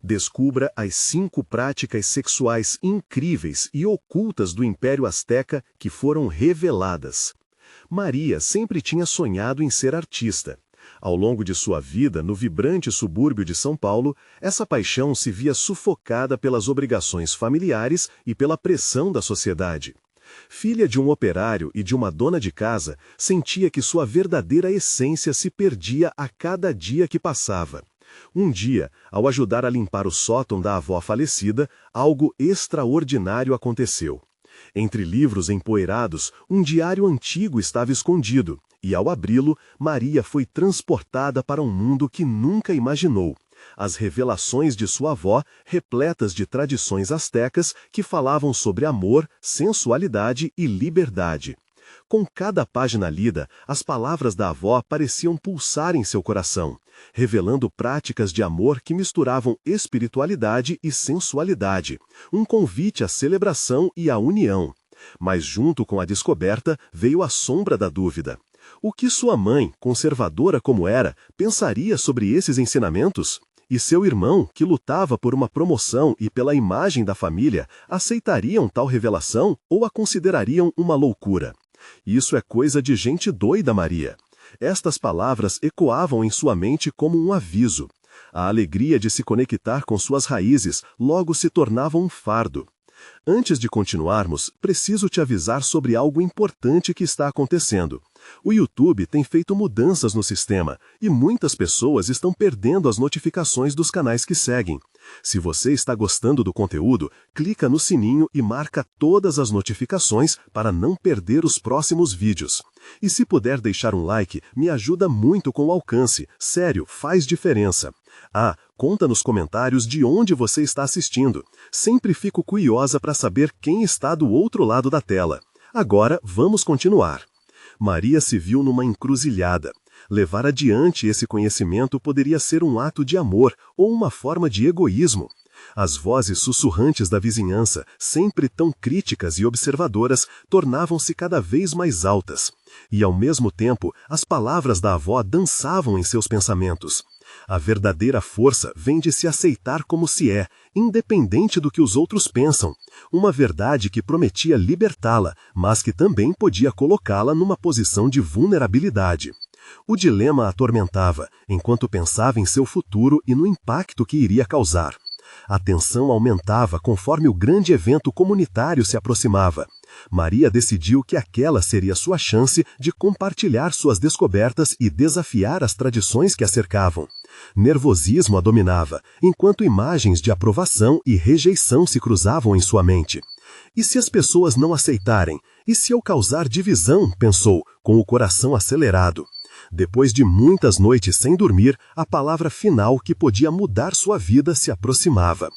Descubra as 5 práticas sexuais incríveis e ocultas do Império Azteca que foram reveladas. Maria sempre tinha sonhado em ser artista. Ao longo de sua vida, no vibrante subúrbio de São Paulo, essa paixão se via sufocada pelas obrigações familiares e pela pressão da sociedade. Filha de um operário e de uma dona de casa, sentia que sua verdadeira essência se perdia a cada dia que passava. Um dia, ao ajudar a limpar o sótão da avó falecida, algo extraordinário aconteceu. Entre livros empoeirados, um diário antigo estava escondido, e ao abri-lo, Maria foi transportada para um mundo que nunca imaginou. As revelações de sua avó, repletas de tradições astecas que falavam sobre amor, sensualidade e liberdade. Com cada página lida, as palavras da avó pareciam pulsar em seu coração, revelando práticas de amor que misturavam espiritualidade e sensualidade, um convite à celebração e à união. Mas junto com a descoberta veio a sombra da dúvida. O que sua mãe, conservadora como era, pensaria sobre esses ensinamentos? E seu irmão, que lutava por uma promoção e pela imagem da família, aceitariam tal revelação ou a considerariam uma loucura? Isso é coisa de gente doida, Maria. Estas palavras ecoavam em sua mente como um aviso. A alegria de se conectar com suas raízes logo se tornava um fardo. Antes de continuarmos, preciso te avisar sobre algo importante que está acontecendo. O YouTube tem feito mudanças no sistema e muitas pessoas estão perdendo as notificações dos canais que seguem. Se você está gostando do conteúdo, clica no sininho e marca todas as notificações para não perder os próximos vídeos. E se puder deixar um like, me ajuda muito com o alcance. Sério, faz diferença. Ah, conta nos comentários de onde você está assistindo. Sempre fico curiosa para saber quem está do outro lado da tela. Agora, vamos continuar. Maria se viu numa encruzilhada. Levar adiante esse conhecimento poderia ser um ato de amor ou uma forma de egoísmo. As vozes sussurrantes da vizinhança, sempre tão críticas e observadoras, tornavam-se cada vez mais altas. E, ao mesmo tempo, as palavras da avó dançavam em seus pensamentos. A verdadeira força vem de se aceitar como se é, independente do que os outros pensam. Uma verdade que prometia libertá-la, mas que também podia colocá-la numa posição de vulnerabilidade. O dilema a atormentava, enquanto pensava em seu futuro e no impacto que iria causar. A tensão aumentava conforme o grande evento comunitário se aproximava. Maria decidiu que aquela seria sua chance de compartilhar suas descobertas e desafiar as tradições que a cercavam. Nervosismo a dominava, enquanto imagens de aprovação e rejeição se cruzavam em sua mente. E se as pessoas não aceitarem? E se eu causar divisão? Pensou, com o coração acelerado. Depois de muitas noites sem dormir, a palavra final que podia mudar sua vida se aproximava.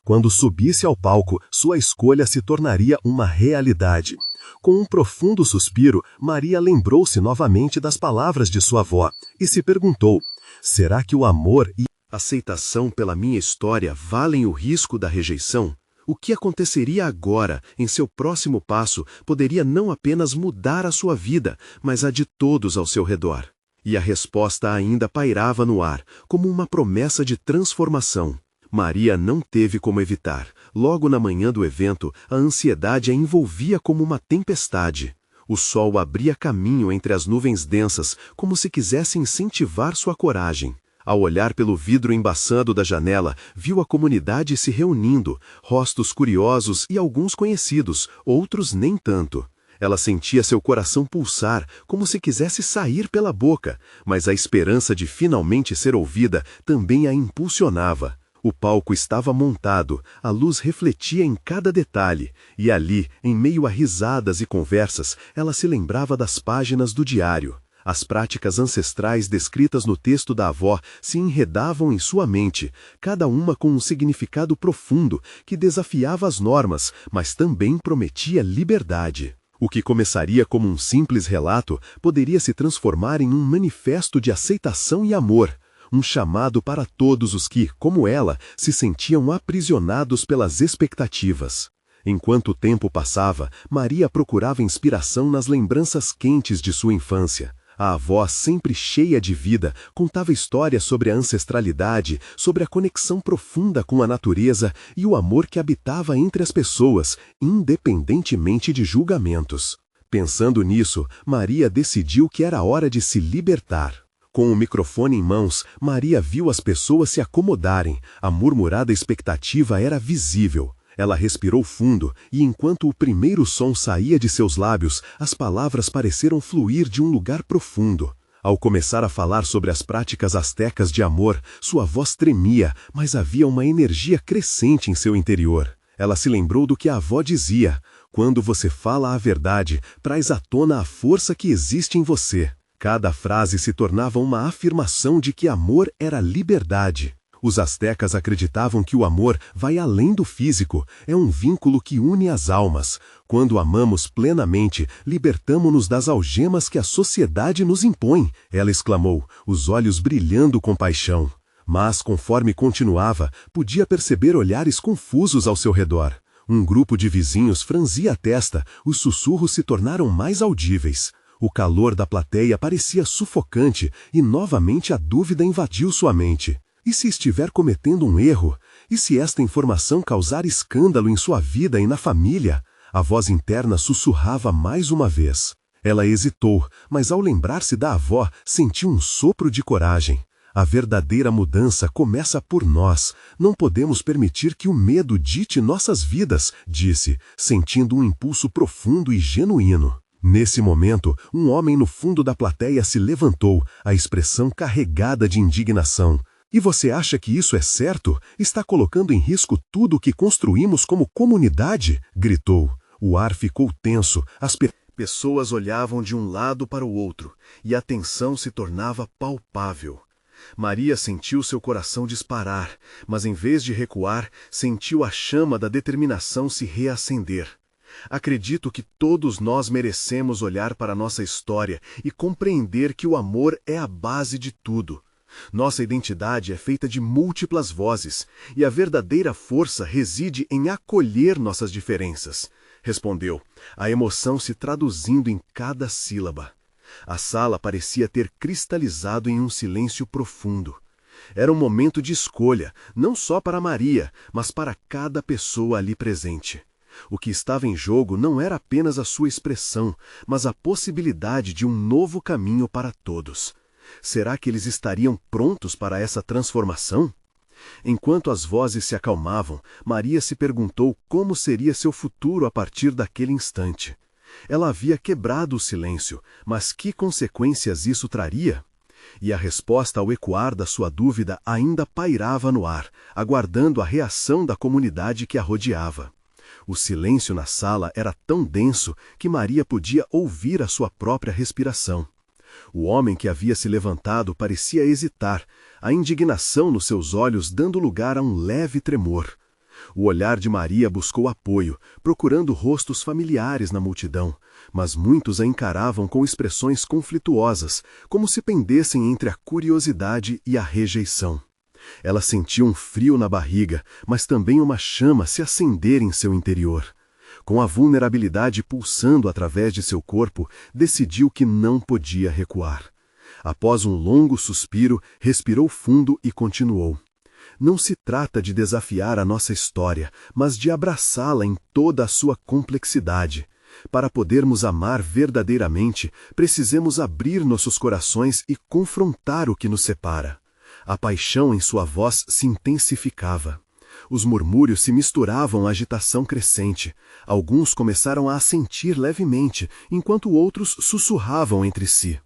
Quando subisse ao palco, sua escolha se tornaria uma realidade. Com um profundo suspiro, Maria lembrou-se novamente das palavras de sua avó e se perguntou: será que o amor e a aceitação pela minha história valem o risco da rejeição? O que aconteceria agora, em seu próximo passo, poderia não apenas mudar a sua vida, mas a de todos ao seu redor. E a resposta ainda pairava no ar, como uma promessa de transformação. Maria não teve como evitar. Logo na manhã do evento, a ansiedade a envolvia como uma tempestade. O sol abria caminho entre as nuvens densas, como se quisesse incentivar sua coragem. Ao olhar pelo vidro embaçado da janela, viu a comunidade se reunindo, rostos curiosos e alguns conhecidos, outros nem tanto. Ela sentia seu coração pulsar, como se quisesse sair pela boca, mas a esperança de finalmente ser ouvida também a impulsionava. O palco estava montado, a luz refletia em cada detalhe, e ali, em meio a risadas e conversas, ela se lembrava das páginas do diário. As práticas ancestrais descritas no texto da avó se enredavam em sua mente, cada uma com um significado profundo que desafiava as normas, mas também prometia liberdade. O que começaria como um simples relato poderia se transformar em um manifesto de aceitação e amor, um chamado para todos os que, como ela, se sentiam aprisionados pelas expectativas. Enquanto o tempo passava, Maria procurava inspiração nas lembranças quentes de sua infância. A avó, sempre cheia de vida, contava histórias sobre a ancestralidade, sobre a conexão profunda com a natureza e o amor que habitava entre as pessoas, independentemente de julgamentos. Pensando nisso, Maria decidiu que era hora de se libertar. Com o microfone em mãos, Maria viu as pessoas se acomodarem. A murmurada expectativa era visível. Ela respirou fundo e, enquanto o primeiro som saía de seus lábios, as palavras pareceram fluir de um lugar profundo. Ao começar a falar sobre as práticas astecas de amor, sua voz tremia, mas havia uma energia crescente em seu interior. Ela se lembrou do que a avó dizia: quando você fala a verdade, traz à tona a força que existe em você. Cada frase se tornava uma afirmação de que amor era liberdade. Os astecas acreditavam que o amor vai além do físico, é um vínculo que une as almas. Quando amamos plenamente, libertamo-nos das algemas que a sociedade nos impõe, ela exclamou, os olhos brilhando com paixão. Mas, conforme continuava, podia perceber olhares confusos ao seu redor. Um grupo de vizinhos franzia a testa, os sussurros se tornaram mais audíveis. O calor da plateia parecia sufocante e novamente a dúvida invadiu sua mente. E se estiver cometendo um erro? E se esta informação causar escândalo em sua vida e na família? A voz interna sussurrava mais uma vez. Ela hesitou, mas ao lembrar-se da avó, sentiu um sopro de coragem. A verdadeira mudança começa por nós. Não podemos permitir que o medo dite nossas vidas, disse, sentindo um impulso profundo e genuíno. Nesse momento, um homem no fundo da plateia se levantou, a expressão carregada de indignação. E você acha que isso é certo? Está colocando em risco tudo o que construímos como comunidade? Gritou. O ar ficou tenso, as pessoas olhavam de um lado para o outro, e a tensão se tornava palpável. Maria sentiu seu coração disparar, mas em vez de recuar, sentiu a chama da determinação se reacender. Acredito que todos nós merecemos olhar para nossa história e compreender que o amor é a base de tudo. Nossa identidade é feita de múltiplas vozes, e a verdadeira força reside em acolher nossas diferenças, respondeu, a emoção se traduzindo em cada sílaba. A sala parecia ter cristalizado em um silêncio profundo. Era um momento de escolha, não só para Maria, mas para cada pessoa ali presente. O que estava em jogo não era apenas a sua expressão, mas a possibilidade de um novo caminho para todos. Será que eles estariam prontos para essa transformação? Enquanto as vozes se acalmavam, Maria se perguntou como seria seu futuro a partir daquele instante. Ela havia quebrado o silêncio, mas que consequências isso traria? E a resposta ao ecoar da sua dúvida ainda pairava no ar, aguardando a reação da comunidade que a rodeava. O silêncio na sala era tão denso que Maria podia ouvir a sua própria respiração. O homem que havia se levantado parecia hesitar, a indignação nos seus olhos dando lugar a um leve tremor. O olhar de Maria buscou apoio, procurando rostos familiares na multidão, mas muitos a encaravam com expressões conflituosas, como se pendessem entre a curiosidade e a rejeição. Ela sentiu um frio na barriga, mas também uma chama se acender em seu interior. Com a vulnerabilidade pulsando através de seu corpo, decidiu que não podia recuar. Após um longo suspiro, respirou fundo e continuou. Não se trata de desafiar a nossa história, mas de abraçá-la em toda a sua complexidade. Para podermos amar verdadeiramente, precisamos abrir nossos corações e confrontar o que nos separa. A paixão em sua voz se intensificava. Os murmúrios se misturavam à agitação crescente. Alguns começaram a assentir levemente, enquanto outros sussurravam entre si.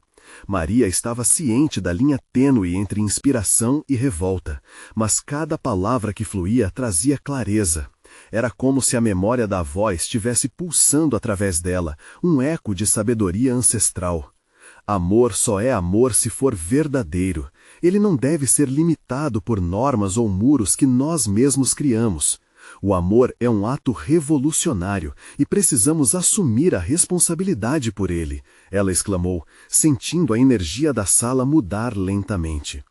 Maria estava ciente da linha tênue entre inspiração e revolta, mas cada palavra que fluía trazia clareza. Era como se a memória da avó estivesse pulsando através dela, um eco de sabedoria ancestral. Amor só é amor se for verdadeiro. Ele não deve ser limitado por normas ou muros que nós mesmos criamos. O amor é um ato revolucionário e precisamos assumir a responsabilidade por ele, ela exclamou, sentindo a energia da sala mudar lentamente.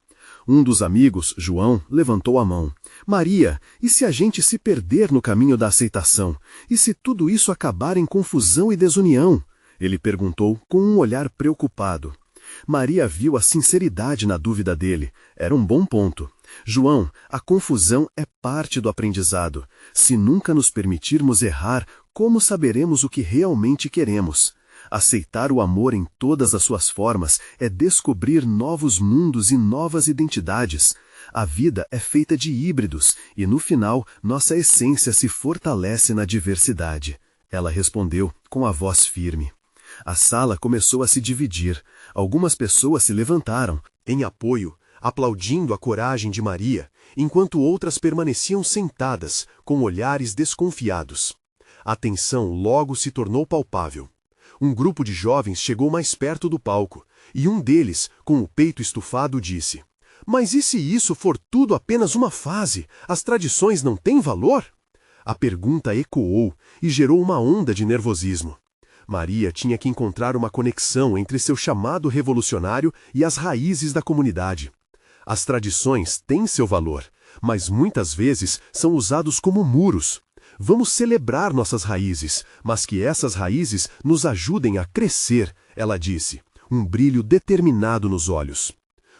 Um dos amigos, João, levantou a mão. Maria, e se a gente se perder no caminho da aceitação? E se tudo isso acabar em confusão e desunião? Ele perguntou com um olhar preocupado. Maria viu a sinceridade na dúvida dele. Era um bom ponto. João, a confusão é parte do aprendizado. Se nunca nos permitirmos errar, como saberemos o que realmente queremos? Aceitar o amor em todas as suas formas é descobrir novos mundos e novas identidades. A vida é feita de híbridos e, no final, nossa essência se fortalece na diversidade. Ela respondeu com a voz firme. A sala começou a se dividir. Algumas pessoas se levantaram, em apoio, aplaudindo a coragem de Maria, enquanto outras permaneciam sentadas, com olhares desconfiados. A tensão logo se tornou palpável. Um grupo de jovens chegou mais perto do palco, e um deles, com o peito estufado, disse: "Mas e se isso for tudo apenas uma fase? As tradições não têm valor?" A pergunta ecoou e gerou uma onda de nervosismo. Maria tinha que encontrar uma conexão entre seu chamado revolucionário e as raízes da comunidade. As tradições têm seu valor, mas muitas vezes são usados como muros. Vamos celebrar nossas raízes, mas que essas raízes nos ajudem a crescer, ela disse, um brilho determinado nos olhos.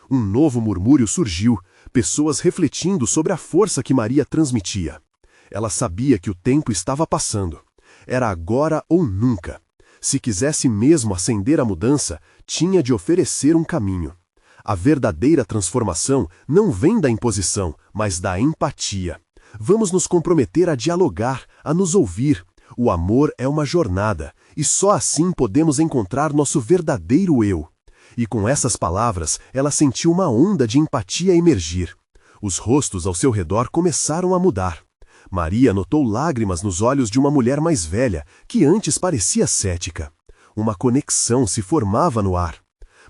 Um novo murmúrio surgiu, pessoas refletindo sobre a força que Maria transmitia. Ela sabia que o tempo estava passando. Era agora ou nunca. Se quisesse mesmo acender a mudança, tinha de oferecer um caminho. A verdadeira transformação não vem da imposição, mas da empatia. Vamos nos comprometer a dialogar, a nos ouvir. O amor é uma jornada, e só assim podemos encontrar nosso verdadeiro eu. E com essas palavras, ela sentiu uma onda de empatia emergir. Os rostos ao seu redor começaram a mudar. Maria notou lágrimas nos olhos de uma mulher mais velha, que antes parecia cética. Uma conexão se formava no ar.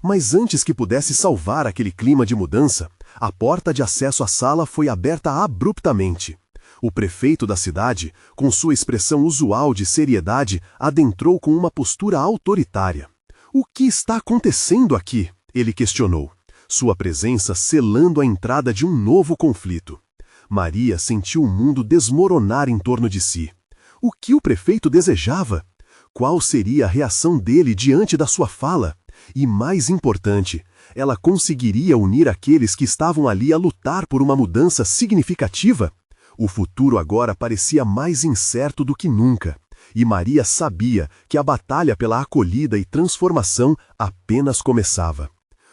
Mas antes que pudesse salvar aquele clima de mudança, a porta de acesso à sala foi aberta abruptamente. O prefeito da cidade, com sua expressão usual de seriedade, adentrou com uma postura autoritária. "O que está acontecendo aqui?" ele questionou, sua presença selando a entrada de um novo conflito. Maria sentiu o mundo desmoronar em torno de si. O que o prefeito desejava? Qual seria a reação dele diante da sua fala? E mais importante, ela conseguiria unir aqueles que estavam ali a lutar por uma mudança significativa? O futuro agora parecia mais incerto do que nunca, e Maria sabia que a batalha pela acolhida e transformação apenas começava.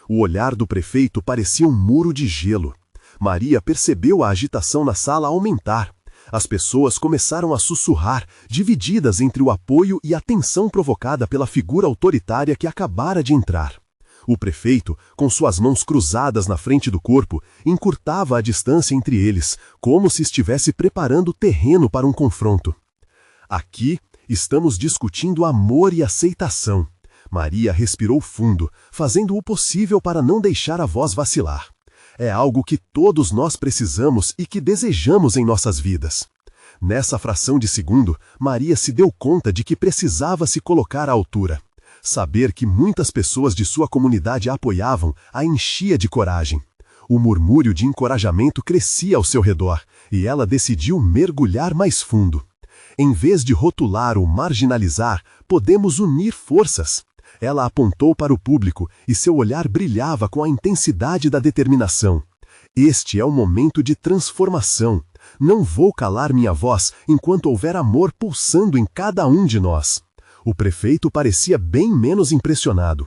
O olhar do prefeito parecia um muro de gelo. Maria percebeu a agitação na sala aumentar. As pessoas começaram a sussurrar, divididas entre o apoio e a tensão provocada pela figura autoritária que acabara de entrar. O prefeito, com suas mãos cruzadas na frente do corpo, encurtava a distância entre eles, como se estivesse preparando o terreno para um confronto. "Aqui estamos discutindo amor e aceitação." Maria respirou fundo, fazendo o possível para não deixar a voz vacilar. É algo que todos nós precisamos e que desejamos em nossas vidas. Nessa fração de segundo, Maria se deu conta de que precisava se colocar à altura. Saber que muitas pessoas de sua comunidade a apoiavam a enchia de coragem. O murmúrio de encorajamento crescia ao seu redor, e ela decidiu mergulhar mais fundo. Em vez de rotular ou marginalizar, podemos unir forças. Ela apontou para o público e seu olhar brilhava com a intensidade da determinação. "Este é o momento de transformação. Não vou calar minha voz enquanto houver amor pulsando em cada um de nós." O prefeito parecia bem menos impressionado.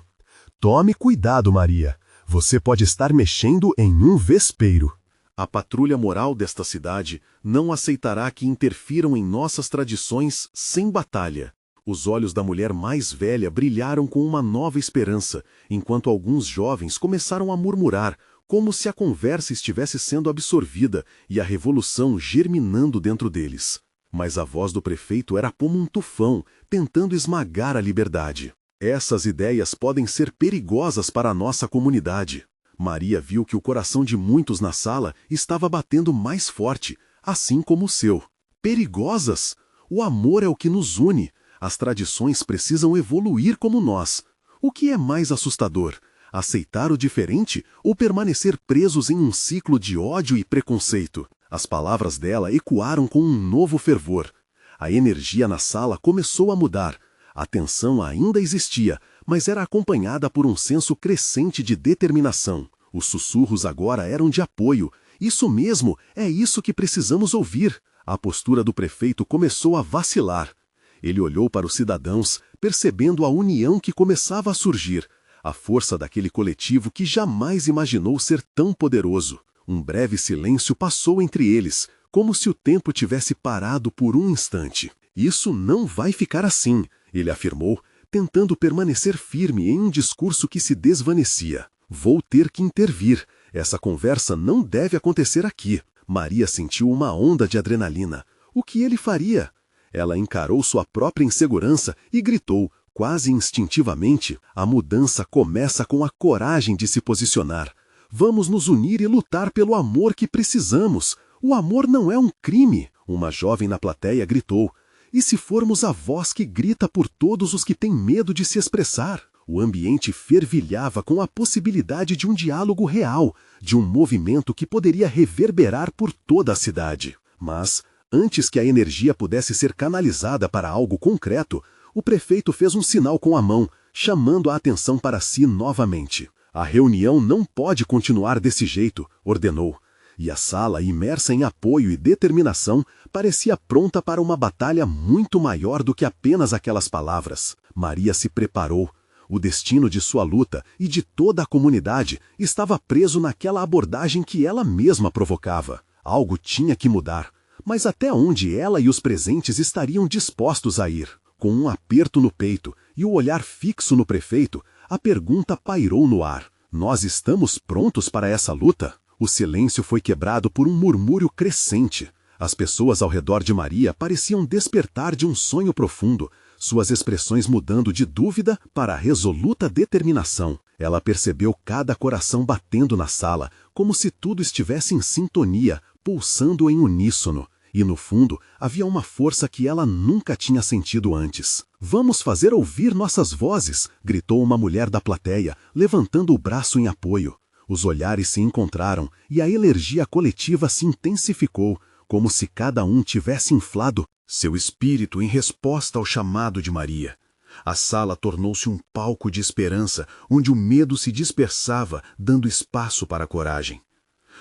"Tome cuidado, Maria. Você pode estar mexendo em um vespeiro. A patrulha moral desta cidade não aceitará que interfiram em nossas tradições sem batalha." Os olhos da mulher mais velha brilharam com uma nova esperança, enquanto alguns jovens começaram a murmurar, como se a conversa estivesse sendo absorvida e a revolução germinando dentro deles. Mas a voz do prefeito era como um tufão, tentando esmagar a liberdade. "Essas ideias podem ser perigosas para a nossa comunidade." Maria viu que o coração de muitos na sala estava batendo mais forte, assim como o seu. Perigosas? O amor é o que nos une. As tradições precisam evoluir como nós. O que é mais assustador? Aceitar o diferente ou permanecer presos em um ciclo de ódio e preconceito? As palavras dela ecoaram com um novo fervor. A energia na sala começou a mudar. A tensão ainda existia, mas era acompanhada por um senso crescente de determinação. Os sussurros agora eram de apoio. Isso mesmo, é isso que precisamos ouvir. A postura do prefeito começou a vacilar. Ele olhou para os cidadãos, percebendo a união que começava a surgir, a força daquele coletivo que jamais imaginou ser tão poderoso. Um breve silêncio passou entre eles, como se o tempo tivesse parado por um instante. Isso não vai ficar assim, ele afirmou, tentando permanecer firme em um discurso que se desvanecia. Vou ter que intervir. Essa conversa não deve acontecer aqui. Maria sentiu uma onda de adrenalina. O que ele faria? Ela encarou sua própria insegurança e gritou, quase instintivamente, a mudança começa com a coragem de se posicionar. Vamos nos unir e lutar pelo amor que precisamos. O amor não é um crime. Uma jovem na plateia gritou. E se formos a voz que grita por todos os que têm medo de se expressar? O ambiente fervilhava com a possibilidade de um diálogo real, de um movimento que poderia reverberar por toda a cidade. Mas, antes que a energia pudesse ser canalizada para algo concreto, o prefeito fez um sinal com a mão, chamando a atenção para si novamente. A reunião não pode continuar desse jeito, ordenou. E a sala, imersa em apoio e determinação, parecia pronta para uma batalha muito maior do que apenas aquelas palavras. Maria se preparou. O destino de sua luta e de toda a comunidade estava preso naquela abordagem que ela mesma provocava. Algo tinha que mudar. Mas até onde ela e os presentes estariam dispostos a ir? Com um aperto no peito e o olhar fixo no prefeito, a pergunta pairou no ar. Nós estamos prontos para essa luta? O silêncio foi quebrado por um murmúrio crescente. As pessoas ao redor de Maria pareciam despertar de um sonho profundo, suas expressões mudando de dúvida para resoluta determinação. Ela percebeu cada coração batendo na sala, como se tudo estivesse em sintonia, pulsando em uníssono. E no fundo, havia uma força que ela nunca tinha sentido antes. Vamos fazer ouvir nossas vozes, gritou uma mulher da plateia, levantando o braço em apoio. Os olhares se encontraram e a energia coletiva se intensificou, como se cada um tivesse inflado seu espírito em resposta ao chamado de Maria. A sala tornou-se um palco de esperança, onde o medo se dispersava, dando espaço para a coragem.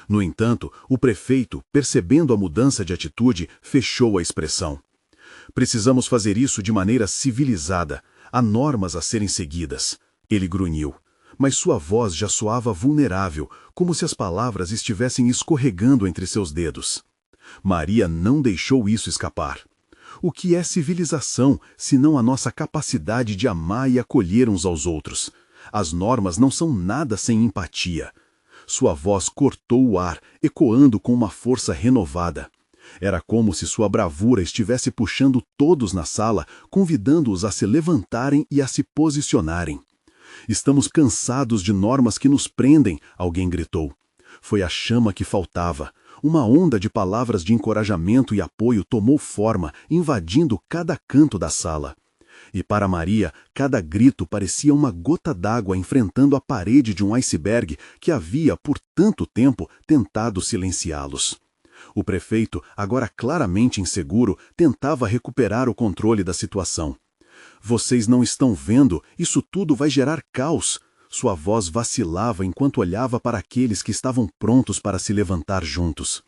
No entanto, o prefeito, percebendo a mudança de atitude, fechou a expressão. Precisamos fazer isso de maneira civilizada. Há normas a serem seguidas. Ele grunhiu. Mas sua voz já soava vulnerável, como se as palavras estivessem escorregando entre seus dedos. Maria não deixou isso escapar. O que é civilização, senão a nossa capacidade de amar e acolher uns aos outros? As normas não são nada sem empatia. Sua voz cortou o ar, ecoando com uma força renovada. Era como se sua bravura estivesse puxando todos na sala, convidando-os a se levantarem e a se posicionarem. Estamos cansados de normas que nos prendem, alguém gritou. Foi a chama que faltava. Uma onda de palavras de encorajamento e apoio tomou forma, invadindo cada canto da sala. E para Maria, cada grito parecia uma gota d'água enfrentando a parede de um iceberg que havia, por tanto tempo, tentado silenciá-los. O prefeito, agora claramente inseguro, tentava recuperar o controle da situação. Vocês não estão vendo, isso tudo vai gerar caos. Sua voz vacilava enquanto olhava para aqueles que estavam prontos para se levantar juntos.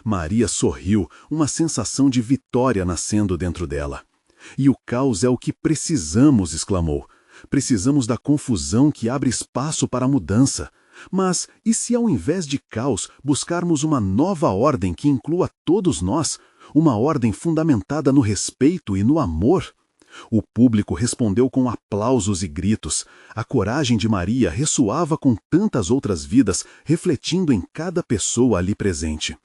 Maria sorriu, uma sensação de vitória nascendo dentro dela. E o caos é o que precisamos, exclamou. Precisamos da confusão que abre espaço para a mudança. Mas e se ao invés de caos buscarmos uma nova ordem que inclua todos nós, uma ordem fundamentada no respeito e no amor? O público respondeu com aplausos e gritos. A coragem de Maria ressoava com tantas outras vidas, refletindo em cada pessoa ali presente.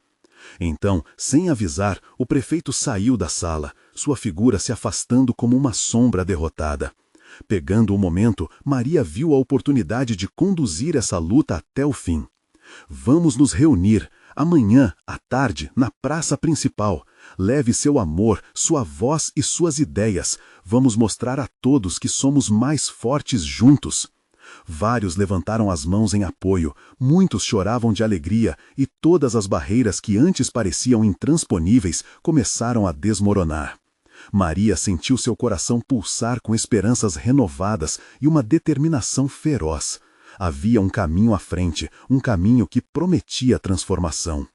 Então, sem avisar, o prefeito saiu da sala, sua figura se afastando como uma sombra derrotada. Pegando o momento, Maria viu a oportunidade de conduzir essa luta até o fim. Vamos nos reunir, amanhã, à tarde, na praça principal. Leve seu amor, sua voz e suas ideias. Vamos mostrar a todos que somos mais fortes juntos. Vários levantaram as mãos em apoio, muitos choravam de alegria e todas as barreiras que antes pareciam intransponíveis começaram a desmoronar. Maria sentiu seu coração pulsar com esperanças renovadas e uma determinação feroz. Havia um caminho à frente, um caminho que prometia transformação.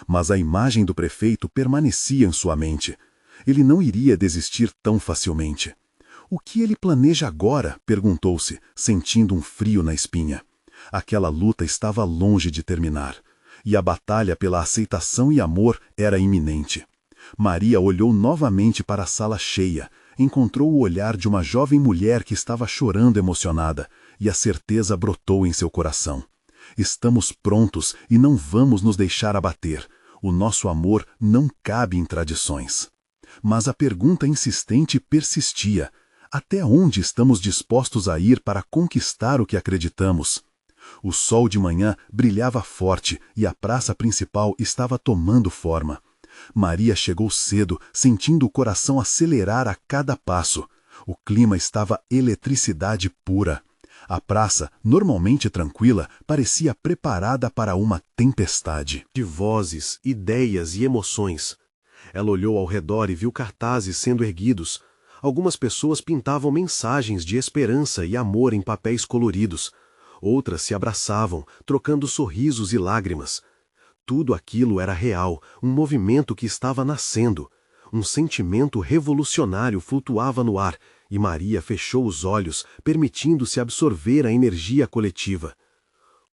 Mas a imagem do prefeito permanecia em sua mente. Ele não iria desistir tão facilmente. O que ele planeja agora? Perguntou-se, sentindo um frio na espinha. Aquela luta estava longe de terminar. E a batalha pela aceitação e amor era iminente. Maria olhou novamente para a sala cheia, encontrou o olhar de uma jovem mulher que estava chorando emocionada, e a certeza brotou em seu coração. Estamos prontos e não vamos nos deixar abater. O nosso amor não cabe em tradições. Mas a pergunta insistente persistia. Até onde estamos dispostos a ir para conquistar o que acreditamos? O sol de manhã brilhava forte e a praça principal estava tomando forma. Maria chegou cedo, sentindo o coração acelerar a cada passo. O clima estava eletricidade pura. A praça, normalmente tranquila, parecia preparada para uma tempestade. De vozes, ideias e emoções. Ela olhou ao redor e viu cartazes sendo erguidos. Algumas pessoas pintavam mensagens de esperança e amor em papéis coloridos. Outras se abraçavam, trocando sorrisos e lágrimas. Tudo aquilo era real, um movimento que estava nascendo. Um sentimento revolucionário flutuava no ar, e Maria fechou os olhos, permitindo-se absorver a energia coletiva.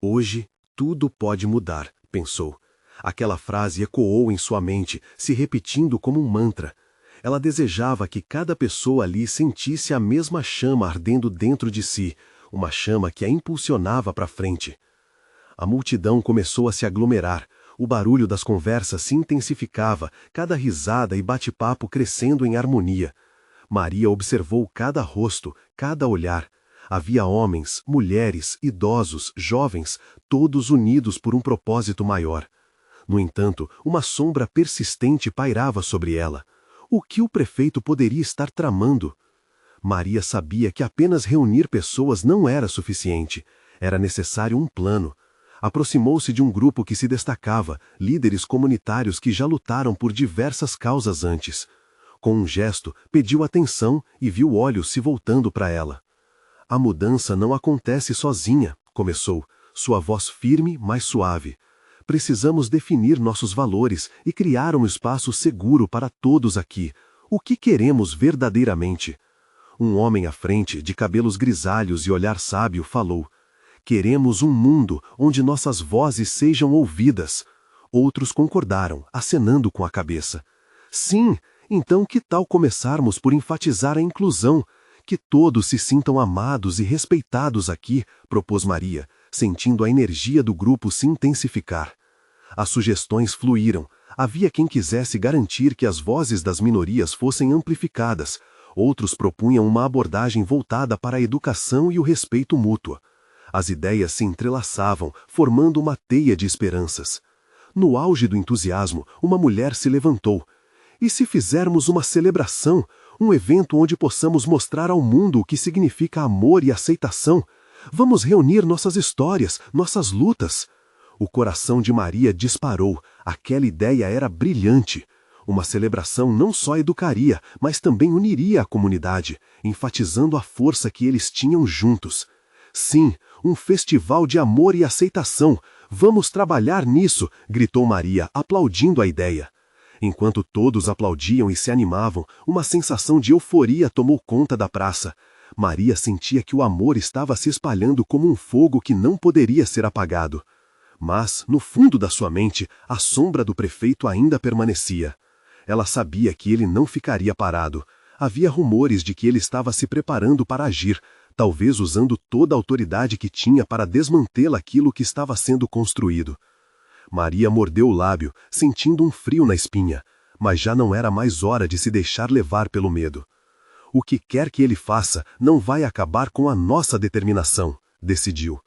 Hoje, tudo pode mudar, pensou. Aquela frase ecoou em sua mente, se repetindo como um mantra. Ela desejava que cada pessoa ali sentisse a mesma chama ardendo dentro de si, uma chama que a impulsionava para frente. A multidão começou a se aglomerar. O barulho das conversas se intensificava, cada risada e bate-papo crescendo em harmonia. Maria observou cada rosto, cada olhar. Havia homens, mulheres, idosos, jovens, todos unidos por um propósito maior. No entanto, uma sombra persistente pairava sobre ela. O que o prefeito poderia estar tramando? Maria sabia que apenas reunir pessoas não era suficiente. Era necessário um plano. Aproximou-se de um grupo que se destacava, líderes comunitários que já lutaram por diversas causas antes. Com um gesto, pediu atenção e viu olhos se voltando para ela. A mudança não acontece sozinha, começou, sua voz firme, mas suave. Precisamos definir nossos valores e criar um espaço seguro para todos aqui. O que queremos verdadeiramente? Um homem à frente, de cabelos grisalhos e olhar sábio, falou: queremos um mundo onde nossas vozes sejam ouvidas. Outros concordaram, acenando com a cabeça. Sim, então que tal começarmos por enfatizar a inclusão? Que todos se sintam amados e respeitados aqui, propôs Maria, sentindo a energia do grupo se intensificar. As sugestões fluíram. Havia quem quisesse garantir que as vozes das minorias fossem amplificadas. Outros propunham uma abordagem voltada para a educação e o respeito mútuo. As ideias se entrelaçavam, formando uma teia de esperanças. No auge do entusiasmo, uma mulher se levantou. E se fizermos uma celebração, um evento onde possamos mostrar ao mundo o que significa amor e aceitação? Vamos reunir nossas histórias, nossas lutas. O coração de Maria disparou. Aquela ideia era brilhante. Uma celebração não só educaria, mas também uniria a comunidade, enfatizando a força que eles tinham juntos. Sim, um festival de amor e aceitação. Vamos trabalhar nisso, gritou Maria, aplaudindo a ideia. Enquanto todos aplaudiam e se animavam, uma sensação de euforia tomou conta da praça. Maria sentia que o amor estava se espalhando como um fogo que não poderia ser apagado. Mas, no fundo da sua mente, a sombra do prefeito ainda permanecia. Ela sabia que ele não ficaria parado. Havia rumores de que ele estava se preparando para agir, talvez usando toda a autoridade que tinha para desmantelar aquilo que estava sendo construído. Maria mordeu o lábio, sentindo um frio na espinha, mas já não era mais hora de se deixar levar pelo medo. O que quer que ele faça não vai acabar com a nossa determinação, decidiu.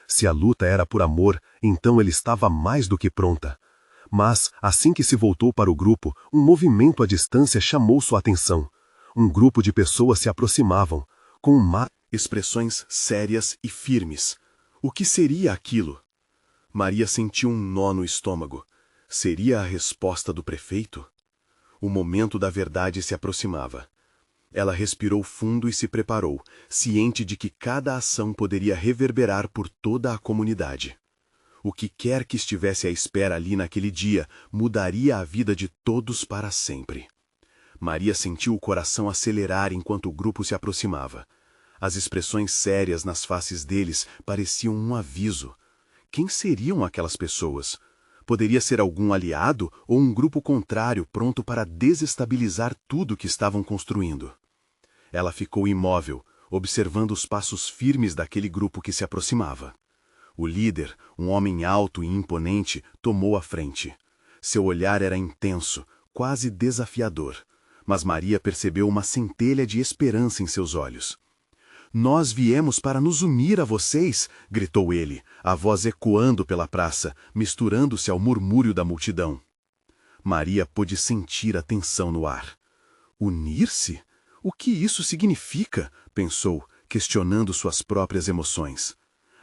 Se a luta era por amor, então ele estava mais do que pronta. Mas, assim que se voltou para o grupo, um movimento à distância chamou sua atenção. Um grupo de pessoas se aproximavam, com expressões sérias e firmes. O que seria aquilo? Maria sentiu um nó no estômago. Seria a resposta do prefeito? O momento da verdade se aproximava. Ela respirou fundo e se preparou, ciente de que cada ação poderia reverberar por toda a comunidade. O que quer que estivesse à espera ali naquele dia mudaria a vida de todos para sempre. Maria sentiu o coração acelerar enquanto o grupo se aproximava. As expressões sérias nas faces deles pareciam um aviso. Quem seriam aquelas pessoas? Poderia ser algum aliado ou um grupo contrário pronto para desestabilizar tudo que estavam construindo. Ela ficou imóvel, observando os passos firmes daquele grupo que se aproximava. O líder, um homem alto e imponente, tomou a frente. Seu olhar era intenso, quase desafiador, mas Maria percebeu uma centelha de esperança em seus olhos. "Nós viemos para nos unir a vocês", gritou ele, a voz ecoando pela praça, misturando-se ao murmúrio da multidão. Maria pôde sentir a tensão no ar. Unir-se? O que isso significa? Pensou, questionando suas próprias emoções.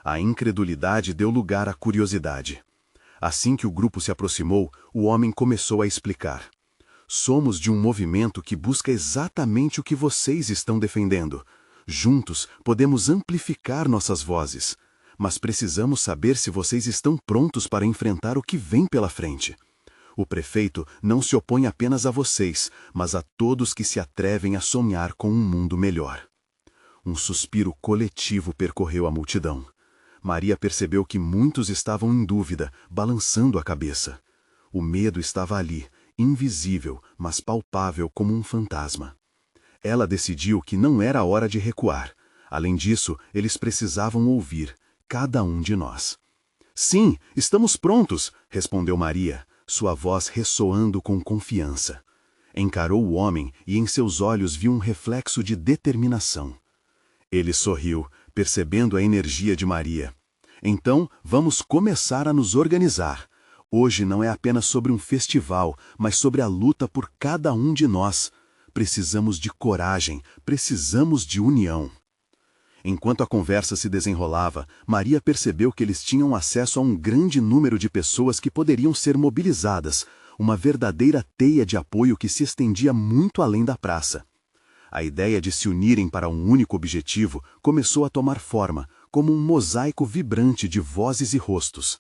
A incredulidade deu lugar à curiosidade. Assim que o grupo se aproximou, o homem começou a explicar. "Somos de um movimento que busca exatamente o que vocês estão defendendo. Juntos, podemos amplificar nossas vozes. Mas precisamos saber se vocês estão prontos para enfrentar o que vem pela frente. O prefeito não se opõe apenas a vocês, mas a todos que se atrevem a sonhar com um mundo melhor." Um suspiro coletivo percorreu a multidão. Maria percebeu que muitos estavam em dúvida, balançando a cabeça. O medo estava ali, invisível, mas palpável como um fantasma. Ela decidiu que não era hora de recuar. Além disso, eles precisavam ouvir, cada um de nós. "Sim, estamos prontos", respondeu Maria, sua voz ressoando com confiança. Encarou o homem e em seus olhos viu um reflexo de determinação. Ele sorriu, percebendo a energia de Maria. "Então, vamos começar a nos organizar. Hoje não é apenas sobre um festival, mas sobre a luta por cada um de nós. Precisamos de coragem, precisamos de união." Enquanto a conversa se desenrolava, Maria percebeu que eles tinham acesso a um grande número de pessoas que poderiam ser mobilizadas, uma verdadeira teia de apoio que se estendia muito além da praça. A ideia de se unirem para um único objetivo começou a tomar forma, como um mosaico vibrante de vozes e rostos.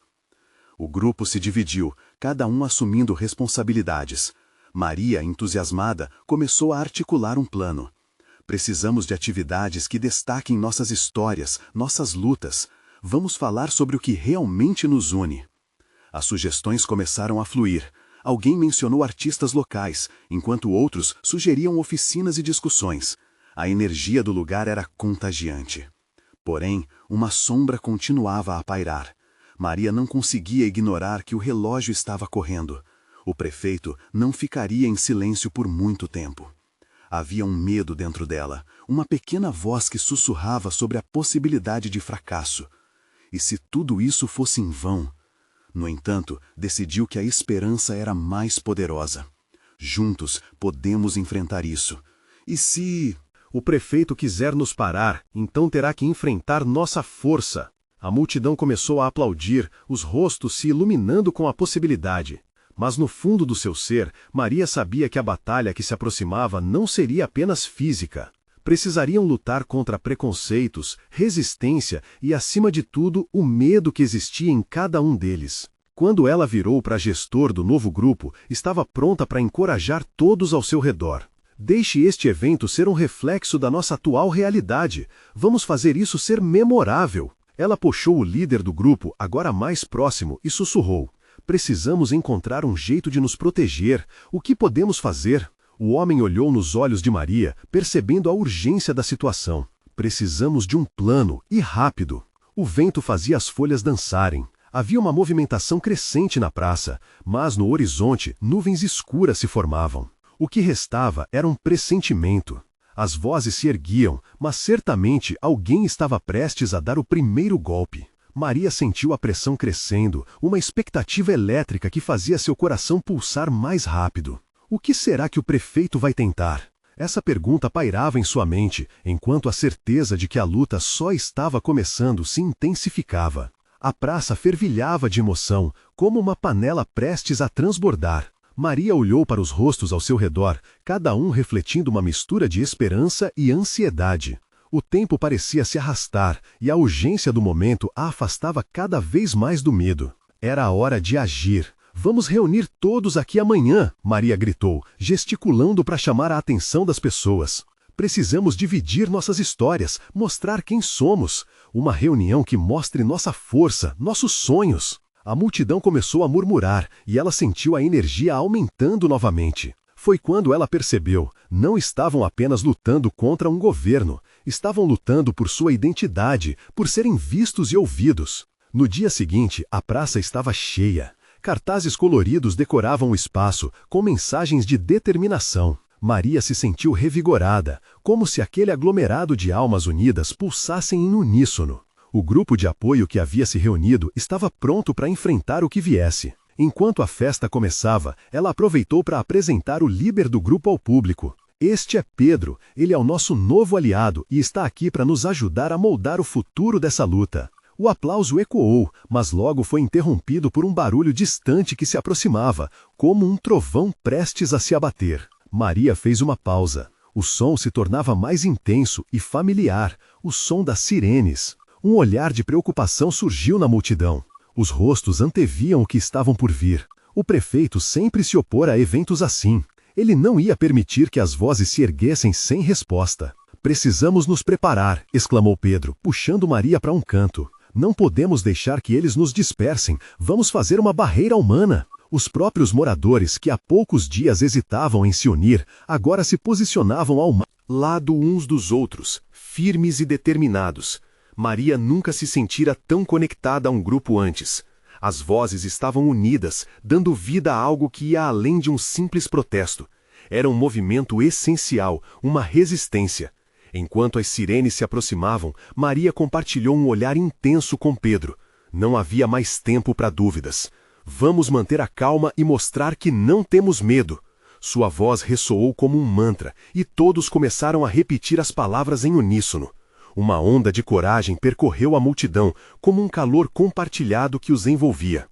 O grupo se dividiu, cada um assumindo responsabilidades. Maria, entusiasmada, começou a articular um plano. "Precisamos de atividades que destaquem nossas histórias, nossas lutas. Vamos falar sobre o que realmente nos une." As sugestões começaram a fluir. Alguém mencionou artistas locais, enquanto outros sugeriam oficinas e discussões. A energia do lugar era contagiante. Porém, uma sombra continuava a pairar. Maria não conseguia ignorar que o relógio estava correndo. O prefeito não ficaria em silêncio por muito tempo. Havia um medo dentro dela, uma pequena voz que sussurrava sobre a possibilidade de fracasso. E se tudo isso fosse em vão? No entanto, decidiu que a esperança era mais poderosa. "Juntos podemos enfrentar isso. E se o prefeito quiser nos parar, então terá que enfrentar nossa força." A multidão começou a aplaudir, os rostos se iluminando com a possibilidade. Mas no fundo do seu ser, Maria sabia que a batalha que se aproximava não seria apenas física. Precisariam lutar contra preconceitos, resistência e, acima de tudo, o medo que existia em cada um deles. Quando ela virou para gestor do novo grupo, estava pronta para encorajar todos ao seu redor. "Deixe este evento ser um reflexo da nossa atual realidade. Vamos fazer isso ser memorável." Ela puxou o líder do grupo, agora mais próximo, e sussurrou: "Precisamos encontrar um jeito de nos proteger. O que podemos fazer?" O homem olhou nos olhos de Maria, percebendo a urgência da situação. "Precisamos de um plano, e rápido." O vento fazia as folhas dançarem. Havia uma movimentação crescente na praça, mas no horizonte nuvens escuras se formavam. O que restava era um pressentimento. As vozes se erguiam, mas certamente alguém estava prestes a dar o primeiro golpe. Maria sentiu a pressão crescendo, uma expectativa elétrica que fazia seu coração pulsar mais rápido. O que será que o prefeito vai tentar? Essa pergunta pairava em sua mente, enquanto a certeza de que a luta só estava começando se intensificava. A praça fervilhava de emoção, como uma panela prestes a transbordar. Maria olhou para os rostos ao seu redor, cada um refletindo uma mistura de esperança e ansiedade. O tempo parecia se arrastar e a urgência do momento a afastava cada vez mais do medo. Era a hora de agir. Vamos reunir todos aqui amanhã, Maria gritou, gesticulando para chamar a atenção das pessoas. Precisamos dividir nossas histórias, mostrar quem somos. Uma reunião que mostre nossa força, nossos sonhos. A multidão começou a murmurar e ela sentiu a energia aumentando novamente. Foi quando ela percebeu, não estavam apenas lutando contra um governo, estavam lutando por sua identidade, por serem vistos e ouvidos. No dia seguinte, a praça estava cheia. Cartazes coloridos decoravam o espaço, com mensagens de determinação. Maria se sentiu revigorada, como se aquele aglomerado de almas unidas pulsassem em uníssono. O grupo de apoio que havia se reunido estava pronto para enfrentar o que viesse. Enquanto a festa começava, ela aproveitou para apresentar o líder do grupo ao público. Este é Pedro, ele é o nosso novo aliado e está aqui para nos ajudar a moldar o futuro dessa luta. O aplauso ecoou, mas logo foi interrompido por um barulho distante que se aproximava, como um trovão prestes a se abater. Maria fez uma pausa. O som se tornava mais intenso e familiar, o som das sirenes. Um olhar de preocupação surgiu na multidão. Os rostos anteviam o que estavam por vir. O prefeito sempre se opôs a eventos assim. Ele não ia permitir que as vozes se erguessem sem resposta. Precisamos nos preparar, exclamou Pedro, puxando Maria para um canto. Não podemos deixar que eles nos dispersem. Vamos fazer uma barreira humana. Os próprios moradores, que há poucos dias hesitavam em se unir, agora se posicionavam ao lado uns dos outros, firmes e determinados. Maria nunca se sentira tão conectada a um grupo antes. As vozes estavam unidas, dando vida a algo que ia além de um simples protesto. Era um movimento essencial, uma resistência. Enquanto as sirenes se aproximavam, Maria compartilhou um olhar intenso com Pedro. Não havia mais tempo para dúvidas. Vamos manter a calma e mostrar que não temos medo. Sua voz ressoou como um mantra, e todos começaram a repetir as palavras em uníssono. Uma onda de coragem percorreu a multidão, como um calor compartilhado que os envolvia.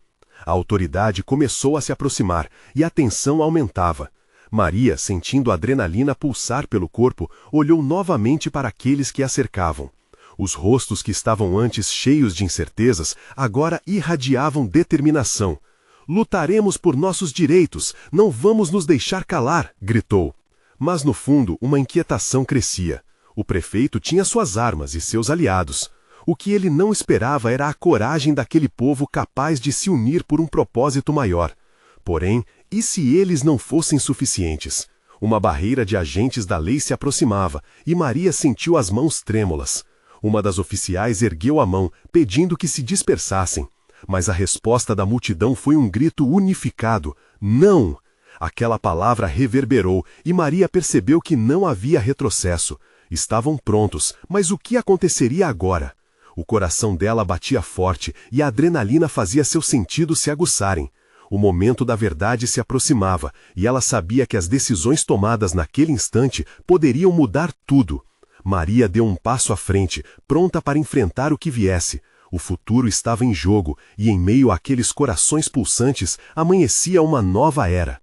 A autoridade começou a se aproximar, e a tensão aumentava. Maria, sentindo a adrenalina pulsar pelo corpo, olhou novamente para aqueles que a cercavam. Os rostos que estavam antes cheios de incertezas, agora irradiavam determinação. Lutaremos por nossos direitos, não vamos nos deixar calar, gritou. Mas no fundo, uma inquietação crescia. O prefeito tinha suas armas e seus aliados. O que ele não esperava era a coragem daquele povo capaz de se unir por um propósito maior. Porém, e se eles não fossem suficientes? Uma barreira de agentes da lei se aproximava, e Maria sentiu as mãos trêmulas. Uma das oficiais ergueu a mão, pedindo que se dispersassem. Mas a resposta da multidão foi um grito unificado: não! Aquela palavra reverberou, e Maria percebeu que não havia retrocesso. Estavam prontos, mas o que aconteceria agora? O coração dela batia forte e a adrenalina fazia seus sentidos se aguçarem. O momento da verdade se aproximava e ela sabia que as decisões tomadas naquele instante poderiam mudar tudo. Maria deu um passo à frente, pronta para enfrentar o que viesse. O futuro estava em jogo e em meio àqueles corações pulsantes amanhecia uma nova era.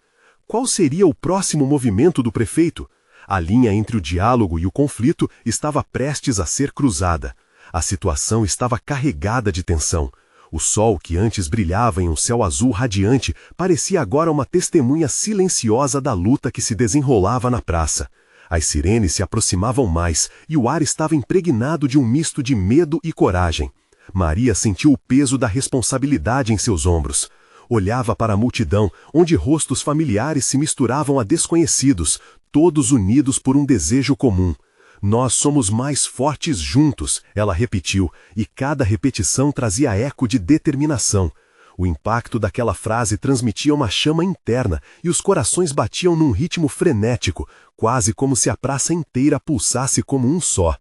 Qual seria o próximo movimento do prefeito? A linha entre o diálogo e o conflito estava prestes a ser cruzada. A situação estava carregada de tensão. O sol, que antes brilhava em um céu azul radiante, parecia agora uma testemunha silenciosa da luta que se desenrolava na praça. As sirenes se aproximavam mais e o ar estava impregnado de um misto de medo e coragem. Maria sentiu o peso da responsabilidade em seus ombros. Olhava para a multidão, onde rostos familiares se misturavam a desconhecidos, todos unidos por um desejo comum. Nós somos mais fortes juntos, ela repetiu, e cada repetição trazia eco de determinação. O impacto daquela frase transmitia uma chama interna e os corações batiam num ritmo frenético, quase como se a praça inteira pulsasse como um só.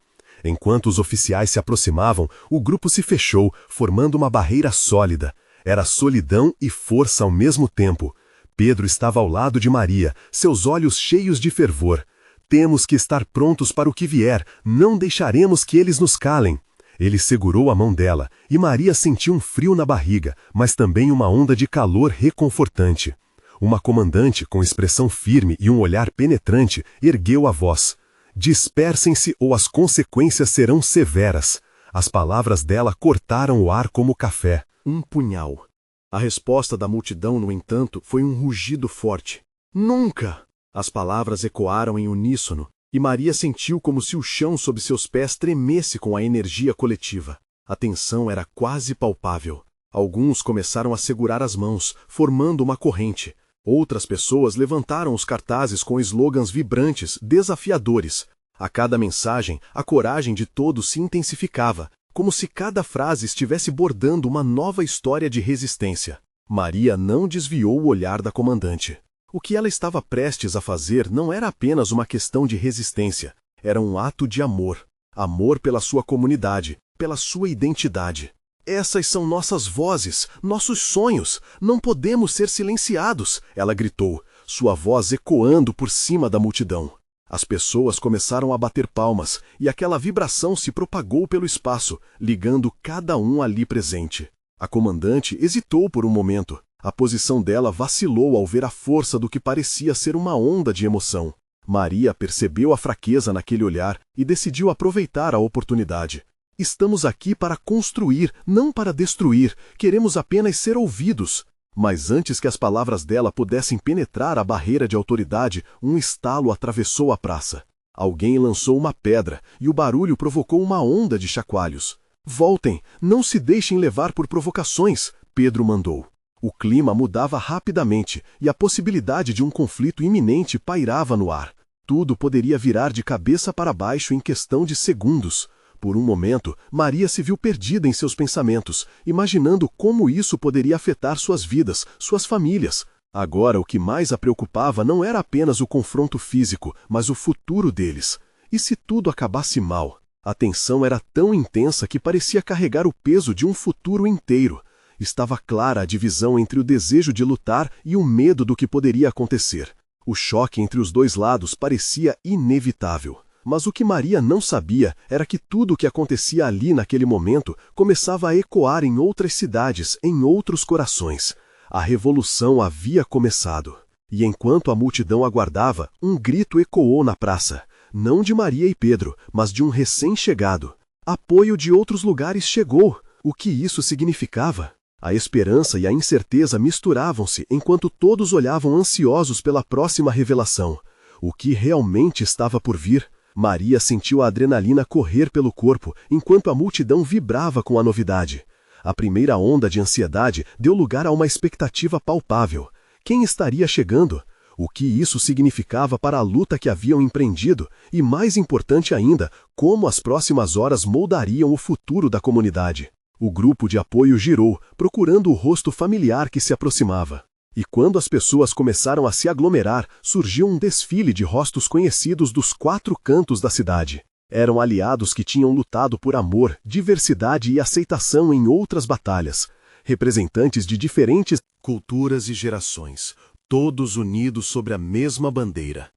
Enquanto os oficiais se aproximavam, o grupo se fechou, formando uma barreira sólida. Era solidão e força ao mesmo tempo. Pedro estava ao lado de Maria, seus olhos cheios de fervor. Temos que estar prontos para o que vier, não deixaremos que eles nos calem. Ele segurou a mão dela, e Maria sentiu um frio na barriga, mas também uma onda de calor reconfortante. Uma comandante com expressão firme e um olhar penetrante ergueu a voz. Dispersem-se ou as consequências serão severas. As palavras dela cortaram o ar como café. Um punhal. A resposta da multidão, no entanto, foi um rugido forte. Nunca! As palavras ecoaram em uníssono, e Maria sentiu como se o chão sob seus pés tremesse com a energia coletiva. A tensão era quase palpável. Alguns começaram a segurar as mãos, formando uma corrente. Outras pessoas levantaram os cartazes com slogans vibrantes, desafiadores. A cada mensagem, a coragem de todos se intensificava, como se cada frase estivesse bordando uma nova história de resistência. Maria não desviou o olhar da comandante. O que ela estava prestes a fazer não era apenas uma questão de resistência, era um ato de amor. Amor pela sua comunidade, pela sua identidade. Essas são nossas vozes, nossos sonhos. Não podemos ser silenciados, ela gritou, sua voz ecoando por cima da multidão. As pessoas começaram a bater palmas, e aquela vibração se propagou pelo espaço, ligando cada um ali presente. A comandante hesitou por um momento. A posição dela vacilou ao ver a força do que parecia ser uma onda de emoção. Maria percebeu a fraqueza naquele olhar e decidiu aproveitar a oportunidade. Estamos aqui para construir, não para destruir. Queremos apenas ser ouvidos. Mas antes que as palavras dela pudessem penetrar a barreira de autoridade, um estalo atravessou a praça. Alguém lançou uma pedra e o barulho provocou uma onda de chacoalhos. Voltem, não se deixem levar por provocações, Pedro mandou. O clima mudava rapidamente e a possibilidade de um conflito iminente pairava no ar. Tudo poderia virar de cabeça para baixo em questão de segundos. Por um momento, Maria se viu perdida em seus pensamentos, imaginando como isso poderia afetar suas vidas, suas famílias. Agora, o que mais a preocupava não era apenas o confronto físico, mas o futuro deles. E se tudo acabasse mal? A tensão era tão intensa que parecia carregar o peso de um futuro inteiro. Estava clara a divisão entre o desejo de lutar e o medo do que poderia acontecer. O choque entre os dois lados parecia inevitável. Mas o que Maria não sabia era que tudo o que acontecia ali naquele momento começava a ecoar em outras cidades, em outros corações. A revolução havia começado. E enquanto a multidão aguardava, um grito ecoou na praça. Não de Maria e Pedro, mas de um recém-chegado. Apoio de outros lugares chegou. O que isso significava? A esperança e a incerteza misturavam-se enquanto todos olhavam ansiosos pela próxima revelação. O que realmente estava por vir? Maria sentiu a adrenalina correr pelo corpo enquanto a multidão vibrava com a novidade. A primeira onda de ansiedade deu lugar a uma expectativa palpável. Quem estaria chegando? O que isso significava para a luta que haviam empreendido? E, mais importante ainda, como as próximas horas moldariam o futuro da comunidade? O grupo de apoio girou, procurando o rosto familiar que se aproximava. E quando as pessoas começaram a se aglomerar, surgiu um desfile de rostos conhecidos dos 4 cantos da cidade. Eram aliados que tinham lutado por amor, diversidade e aceitação em outras batalhas. Representantes de diferentes culturas e gerações, todos unidos sobre a mesma bandeira.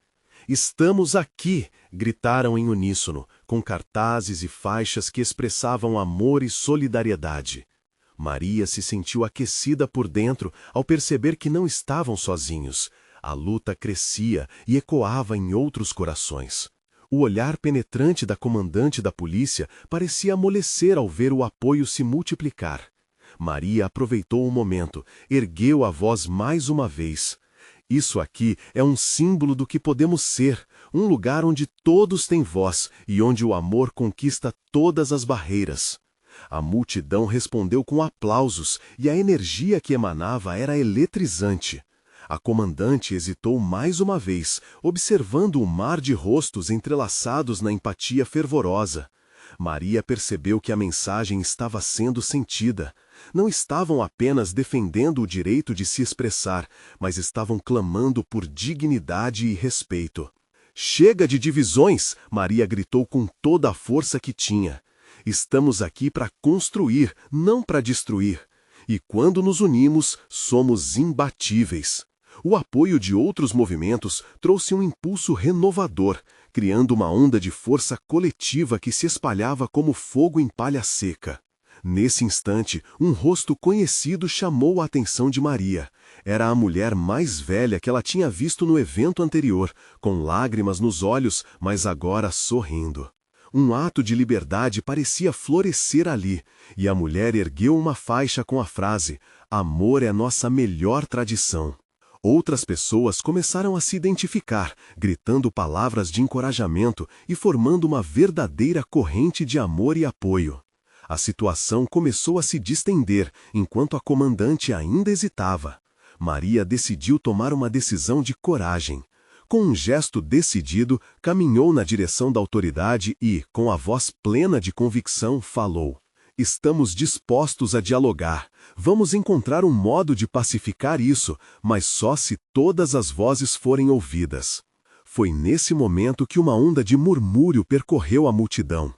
Estamos aqui! Gritaram em uníssono, com cartazes e faixas que expressavam amor e solidariedade. Maria se sentiu aquecida por dentro ao perceber que não estavam sozinhos. A luta crescia e ecoava em outros corações. O olhar penetrante da comandante da polícia parecia amolecer ao ver o apoio se multiplicar. Maria aproveitou o momento, ergueu a voz mais uma vez. Isso aqui é um símbolo do que podemos ser, um lugar onde todos têm voz e onde o amor conquista todas as barreiras. A multidão respondeu com aplausos e a energia que emanava era eletrizante. A comandante hesitou mais uma vez, observando o mar de rostos entrelaçados na empatia fervorosa. Maria percebeu que a mensagem estava sendo sentida. Não estavam apenas defendendo o direito de se expressar, mas estavam clamando por dignidade e respeito. Chega de divisões! Maria gritou com toda a força que tinha. Estamos aqui para construir, não para destruir. E quando nos unimos, somos imbatíveis. O apoio de outros movimentos trouxe um impulso renovador, criando uma onda de força coletiva que se espalhava como fogo em palha seca. Nesse instante, um rosto conhecido chamou a atenção de Maria. Era a mulher mais velha que ela tinha visto no evento anterior, com lágrimas nos olhos, mas agora sorrindo. Um ato de liberdade parecia florescer ali, e a mulher ergueu uma faixa com a frase: "Amor é nossa melhor tradição". Outras pessoas começaram a se identificar, gritando palavras de encorajamento e formando uma verdadeira corrente de amor e apoio. A situação começou a se distender, enquanto a comandante ainda hesitava. Maria decidiu tomar uma decisão de coragem. Com um gesto decidido, caminhou na direção da autoridade e, com a voz plena de convicção, falou: "Estamos dispostos a dialogar. Vamos encontrar um modo de pacificar isso, mas só se todas as vozes forem ouvidas." Foi nesse momento que uma onda de murmúrio percorreu a multidão.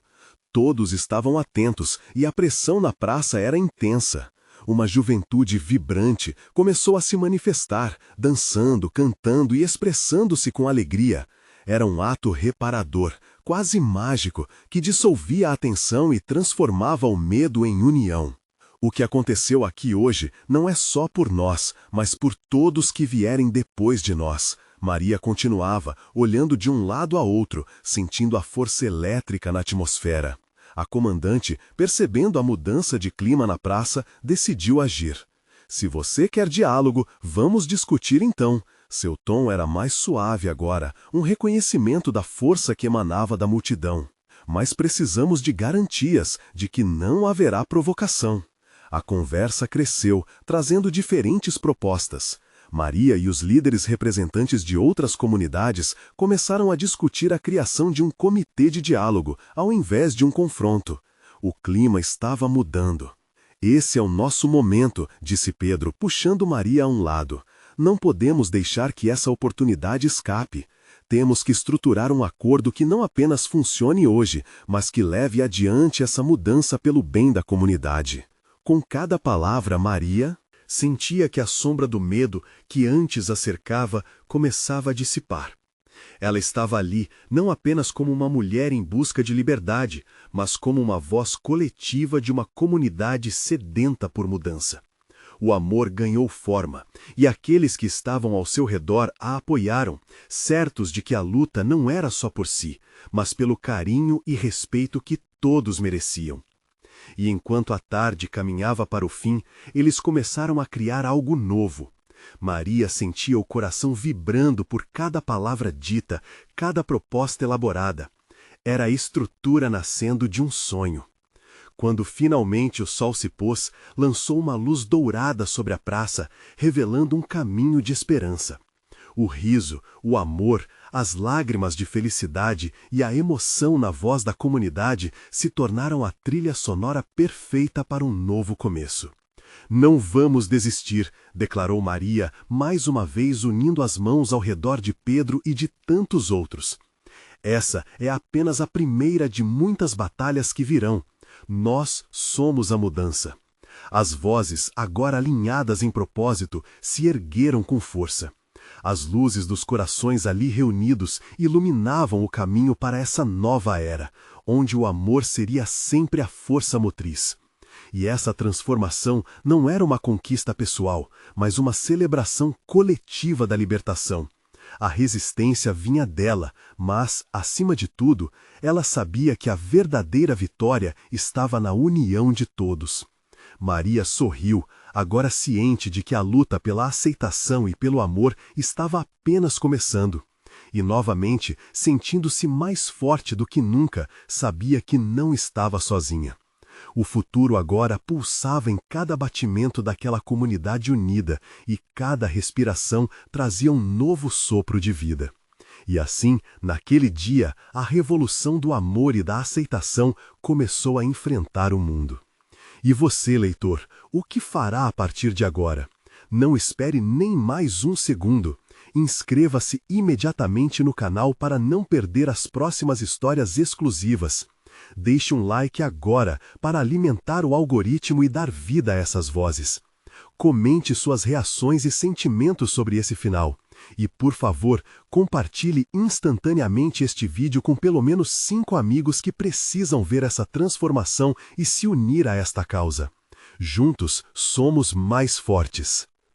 Todos estavam atentos e a pressão na praça era intensa. Uma juventude vibrante começou a se manifestar, dançando, cantando e expressando-se com alegria. Era um ato reparador, quase mágico, que dissolvia a tensão e transformava o medo em união. O que aconteceu aqui hoje não é só por nós, mas por todos que vierem depois de nós. Maria continuava, olhando de um lado a outro, sentindo a força elétrica na atmosfera. A comandante, percebendo a mudança de clima na praça, decidiu agir. "Se você quer diálogo, vamos discutir então." Seu tom era mais suave agora, um reconhecimento da força que emanava da multidão. "Mas precisamos de garantias de que não haverá provocação." A conversa cresceu, trazendo diferentes propostas. Maria e os líderes representantes de outras comunidades começaram a discutir a criação de um comitê de diálogo, ao invés de um confronto. O clima estava mudando. "Esse é o nosso momento", disse Pedro, puxando Maria a um lado. "Não podemos deixar que essa oportunidade escape. Temos que estruturar um acordo que não apenas funcione hoje, mas que leve adiante essa mudança pelo bem da comunidade." Com cada palavra, Maria sentia que a sombra do medo que antes a cercava começava a dissipar. Ela estava ali não apenas como uma mulher em busca de liberdade, mas como uma voz coletiva de uma comunidade sedenta por mudança. O amor ganhou forma, e aqueles que estavam ao seu redor a apoiaram, certos de que a luta não era só por si, mas pelo carinho e respeito que todos mereciam. E enquanto a tarde caminhava para o fim, eles começaram a criar algo novo. Maria sentia o coração vibrando por cada palavra dita, cada proposta elaborada. Era a estrutura nascendo de um sonho. Quando finalmente o sol se pôs, lançou uma luz dourada sobre a praça, revelando um caminho de esperança. O riso, o amor, as lágrimas de felicidade e a emoção na voz da comunidade se tornaram a trilha sonora perfeita para um novo começo. "Não vamos desistir", declarou Maria, mais uma vez unindo as mãos ao redor de Pedro e de tantos outros. "Essa é apenas a primeira de muitas batalhas que virão. Nós somos a mudança." As vozes, agora alinhadas em propósito, se ergueram com força. As luzes dos corações ali reunidos iluminavam o caminho para essa nova era, onde o amor seria sempre a força motriz. E essa transformação não era uma conquista pessoal, mas uma celebração coletiva da libertação. A resistência vinha dela, mas, acima de tudo, ela sabia que a verdadeira vitória estava na união de todos. Maria sorriu, agora ciente de que a luta pela aceitação e pelo amor estava apenas começando. E novamente, sentindo-se mais forte do que nunca, sabia que não estava sozinha. O futuro agora pulsava em cada batimento daquela comunidade unida e cada respiração trazia um novo sopro de vida. E assim, naquele dia, a revolução do amor e da aceitação começou a enfrentar o mundo. E você, leitor, o que fará a partir de agora? Não espere nem mais um segundo. Inscreva-se imediatamente no canal para não perder as próximas histórias exclusivas. Deixe um like agora para alimentar o algoritmo e dar vida a essas vozes. Comente suas reações e sentimentos sobre esse final. E, por favor, compartilhe instantaneamente este vídeo com pelo menos 5 amigos que precisam ver essa transformação e se unir a esta causa. Juntos, somos mais fortes.